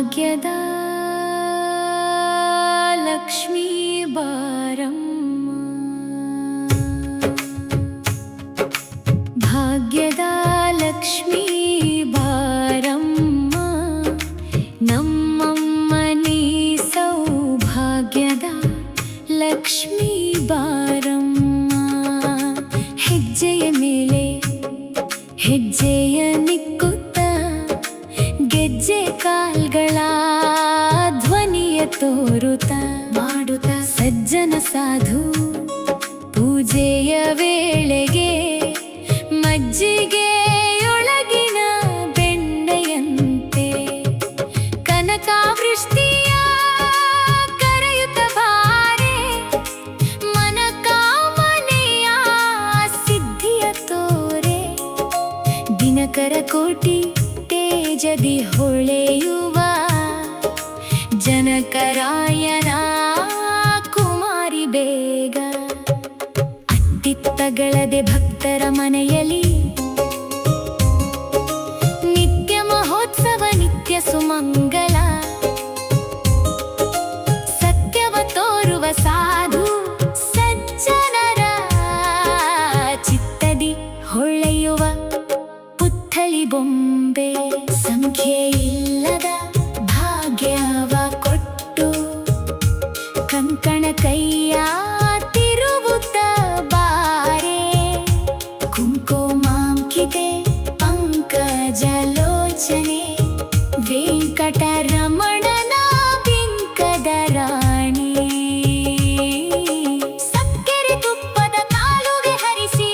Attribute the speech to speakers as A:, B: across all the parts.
A: ಭಾಗ್ಯದ ಲಕ್ಷ್ಮೀ ಬಾರಮ್ಮ, ಭಾಗ್ಯದ ಲಕ್ಷ್ಮೀ ಬಾರಮ್ಮ, ನಮ್ಮಮ್ಮ ನೀ ಸೌಭಾಗ್ಯದ ಲಕ್ಷ್ಮೀ ಬಾರಮ್ಮ. ಹೆಜ್ಜೆಯ ಮೇಲೆ ಹೆಜ್ಜೆಯ ನಿಕ್ಕುತ್ತ ಗೆಜ್ಜೆ ಕಾಲ್ಗಳ ಧ್ವನಿಯ ತೋರುತ್ತ ಮಾಡುತ್ತ ಸಜ್ಜನ ಸಾಧು ಪೂಜೆಯ ವೇಳೆಗೆ ಮಜ್ಜಿಗೆಯೊಳಗಿನ ಬೆಣ್ಣೆಯಂತೆ ಕನಕಾವೃಷ್ಟಿಯ ಕರೆಯುತ್ತ ಬಾರೆ, ಮನಕಾಮನೆಯ ಸಿದ್ಧಿಯ ತೋರೆ, ದಿನಕರ ಕೋಟಿ ತೇಜದಿ ಹೊಳೆಯುವ ಜನಕರಾಯನ ಕುಮಾರಿ ಬೇಗ. ಅತ್ತಿತ್ತಗಳದೆ ಭಕ್ತರ ಮನೆಯಲ್ಲಿ ನಿತ್ಯ ಮಹೋತ್ಸವ ನಿತ್ಯ ಸುಮಂಗಲ, ಸತ್ಯವ ತೋರುವ ಸಾಧು ಸಜ್ಜನರ ಚಿತ್ತದಿ ಹೊಳೆಯುವ ಪುತ್ಥಳಿ ಬೊಂಬೆ. ಸಂಖ್ಯೆಯಿಲ್ಲದ ಭಾಗ್ಯವ ಕೊಟ್ಟು ಕಂಕಣ ಕೈಯ ತಿರುವುತ್ತ ಬಾರೆ, ಕುಂಕುಮಾಂಕಿತೆ ಪಂಕಜಲೋಚನೆ ವೆಂಕಟರಮಣನ ಬಿಂಕದ ರಾಣಿ. ಸಕ್ಕರೆ ತುಪ್ಪದ ಕಾಲುಗೆ ಹರಿಸಿ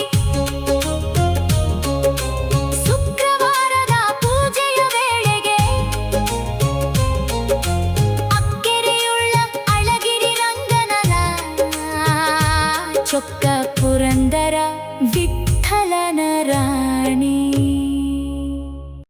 A: ಶುಕ್ರವಾರದ ಪೂಜೆಯ ವೇಳೆಗೆ ಅಕ್ಕೆರೆಯುಳ್ಳ ಅಳಗಿರಿ ರಂಗನನ ಚೊಕ್ಕ ಪುರಂದರ ವಿಠ್ಠಲನ ರಾಣಿ.